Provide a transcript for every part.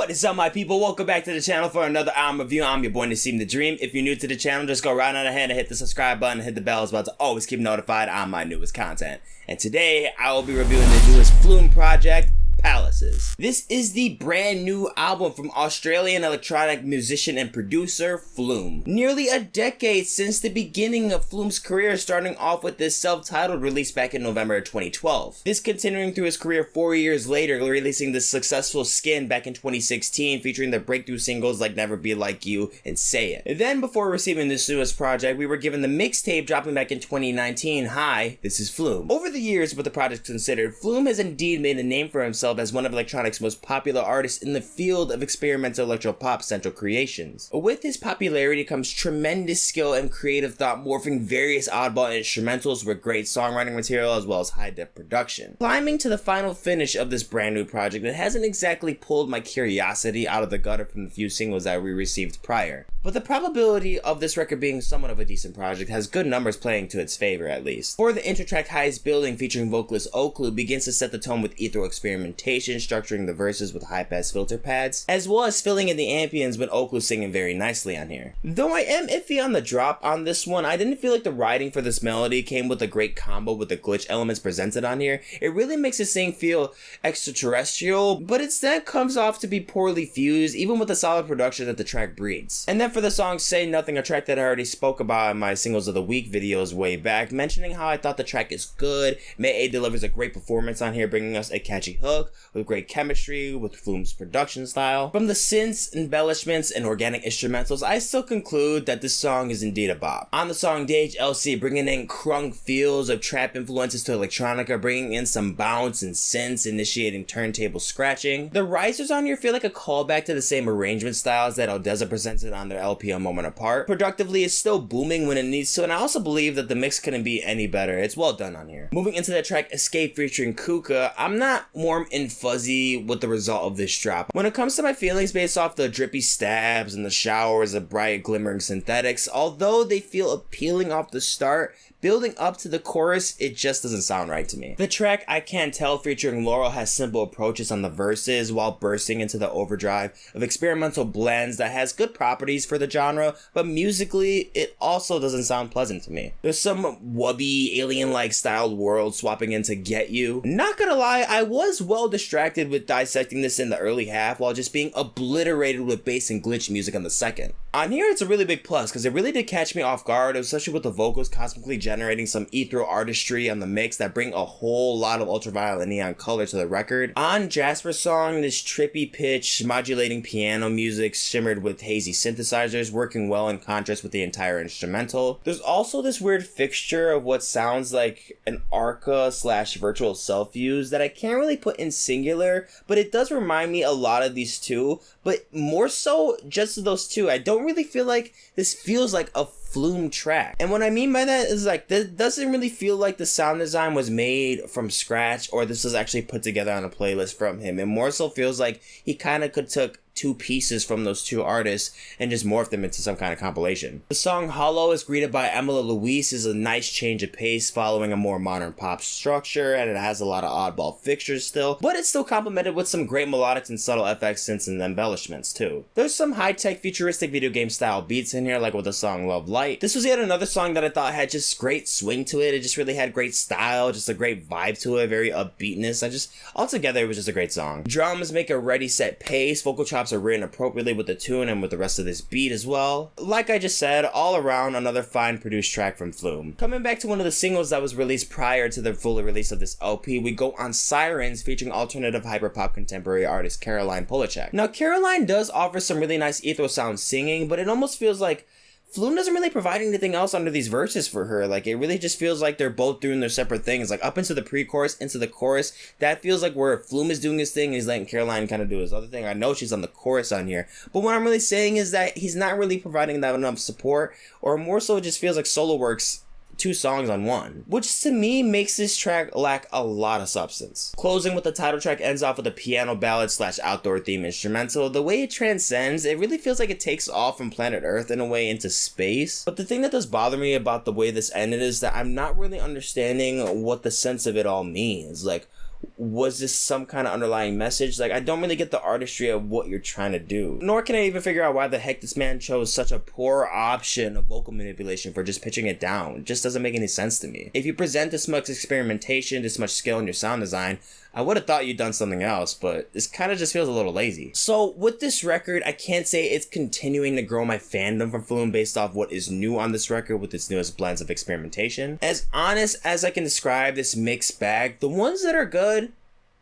What is up, my people? Welcome back to the channel for another album review. I'm your boy Nassim the Dream. If you're new to the channel, just go right on ahead and hit the subscribe button and hit the bell as well to always keep notified on my newest content. And today, I will be reviewing the newest Flume project, Palaces. This is the brand new album from Australian electronic musician and producer Flume. Nearly a decade since the beginning of Flume's career, starting off with this self-titled release back in November 2012. This continuing through his career 4 years later, releasing the successful Skin back in 2016, featuring the breakthrough singles like Never Be Like You and Say It. And then before receiving this newest project, we were given the mixtape dropping back in 2019, Hi, This Is Flume. Over the years, with the project considered, Flume has indeed made a name for himself as one of electronic's most popular artists in the field of experimental electro-pop central creations. With his popularity comes tremendous skill and creative thought, morphing various oddball instrumentals with great songwriting material as well as high-def production. Climbing to the final finish of this brand new project, it hasn't exactly pulled my curiosity out of the gutter from the few singles that we received prior. But the probability of this record being somewhat of a decent project has good numbers playing to its favor, at least. For the intro track Highest Building, featuring vocalist Oklou, begins to set the tone with ethereal experimentation, structuring the verses with high-pass filter pads, as well as filling in the ambience with Oklou singing very nicely on here. Though I am iffy on the drop on this one, I didn't feel like the writing for this melody came with a great combo with the glitch elements presented on here. It really makes this thing feel extraterrestrial, but instead comes off to be poorly fused, even with the solid production that the track breeds. And then for the song Say Nothing, a track that I already spoke about in my Singles of the Week videos way back, mentioning how I thought the track is good. May A delivers a great performance on here, bringing us a catchy hook with great chemistry with Flume's production style. From the synths, embellishments, and organic instrumentals, I still conclude that this song is indeed a bop. On the song DHLC, bringing in crunk feels of trap influences to electronica, bringing in some bounce and synths, initiating turntable scratching. The risers on here feel like a callback to the same arrangement styles that Odessa presented on their LP A Moment Apart. Productively, it's still booming when it needs to, and I also believe that the mix couldn't be any better. It's well done on here. Moving into the track Escape featuring KUČKA, I'm not warm and fuzzy with the result of this drop. When it comes to my feelings based off the drippy stabs and the showers of bright glimmering synthetics, although they feel appealing off the start, building up to the chorus, it just doesn't sound right to me. The track I Can't Tell featuring LAUREL has simple approaches on the verses while bursting into the overdrive of experimental blends that has good properties for the genre, but musically, it also doesn't sound pleasant to me. There's some wubby, alien-like styled world swapping into Get You. Not gonna lie, I was well distracted with dissecting this in the early half while just being obliterated with bass and glitch music on the second. On here, it's a really big plus because it really did catch me off guard, especially with the vocals cosmically generating some ethereal artistry on the mix that bring a whole lot of ultraviolet and neon color to the record. On Jasper's song, this trippy pitch, modulating piano music shimmered with hazy synthesizers, working well in contrast with the entire instrumental. There's also this weird fixture of what sounds like an arca / virtual self use that I can't really put in singular, but it does remind me a lot of these two, but more so just those two. I don't really feel like this feels like a Flume track. And what I mean by that is like, this doesn't really feel like the sound design was made from scratch or this was actually put together on a playlist from him. It more so feels like he kind of took two pieces from those two artists and just morphed them into some kind of compilation. The song Hollow is greeted by Louise is a nice change of pace following a more modern pop structure, and it has a lot of oddball fixtures still, but it's still complemented with some great melodics and subtle FX synths and embellishments too. There's some high-tech futuristic video game style beats in here, like with the song Love Light. This was yet another song that I thought had just great swing to it. It just really had great style, just a great vibe to it, very upbeatness. Altogether, it was just a great song. Drums make a ready set pace, vocal chops are written appropriately with the tune and with the rest of this beat as well. Like I just said, all around another fine produced track from Flume. Coming back to one of the singles that was released prior to the full release of this LP, we go on Sirens featuring alternative hyperpop contemporary artist Polachek. Now Caroline does offer some really nice ethereal sound singing, but it almost feels like Flume doesn't really provide anything else under these verses for her. Like, it really just feels like they're both doing their separate things. Like, up into the pre-chorus, into the chorus, that feels like where Flume is doing his thing and he's letting Caroline kind of do his other thing. I know she's on the chorus on here, but what I'm really saying is that he's not really providing that enough support, or more so it just feels like solo works two songs on one, which to me makes this track lack a lot of substance. Closing with the title track ends off with a piano ballad / outdoor theme instrumental. The way it transcends, it really feels like it takes off from planet Earth in a way into space. But the thing that does bother me about the way this ended is that I'm not really understanding what the sense of it all means. Like, was this some kind of underlying message? Like, I don't really get the artistry of what you're trying to do. Nor can I even figure out why the heck this man chose such a poor option of vocal manipulation for just pitching it down. It just doesn't make any sense to me. If you present this much experimentation, this much skill in your sound design, I would have thought you'd done something else, but this kind of just feels a little lazy. So with this record, I can't say it's continuing to grow my fandom for Flume based off what is new on this record with its newest blends of experimentation. As honest as I can describe this mixed bag, the ones that are good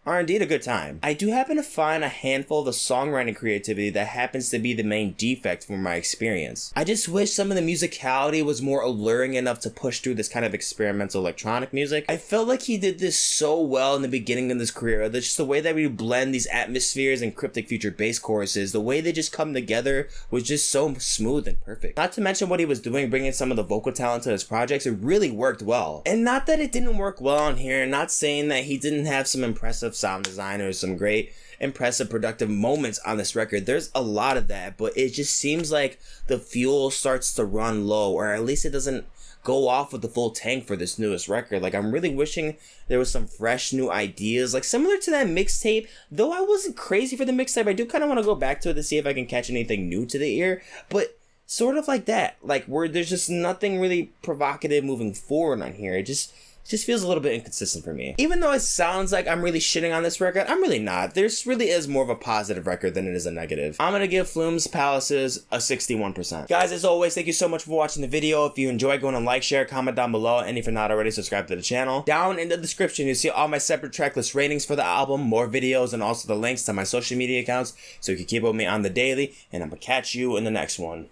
are indeed a good time. I do happen to find a handful of the songwriting creativity that happens to be the main defect from my experience. I just wish some of the musicality was more alluring enough to push through this kind of experimental electronic music. I felt like he did this so well in the beginning of his career. Just the way that we blend these atmospheres and cryptic future bass choruses, the way they just come together was just so smooth and perfect. Not to mention what he was doing, bringing some of the vocal talent to his projects, it really worked well. And not that it didn't work well on here, not saying that he didn't have some impressive sound design or some great impressive productive moments on this record. There's a lot of that, but it just seems like the fuel starts to run low, or at least it doesn't go off with the full tank for this newest record. Like, I'm really wishing there was some fresh new ideas, like similar to that mixtape. Though I wasn't crazy for the mixtape, I do kind of want to go back to it to see if I can catch anything new to the ear, but sort of like that, like where there's just nothing really provocative moving forward on here. It just feels a little bit inconsistent for me. Even though it sounds like I'm really shitting on this record, I'm really not. This really is more of a positive record than it is a negative. I'm gonna give Flume's Palaces a 61%. Guys, as always, thank you so much for watching the video. If you enjoyed, go and like, share, comment down below, and if you're not already, subscribe to the channel. Down in the description, you'll see all my separate tracklist ratings for the album, more videos, and also the links to my social media accounts, so you can keep up with me on the daily, and I'm gonna catch you in the next one.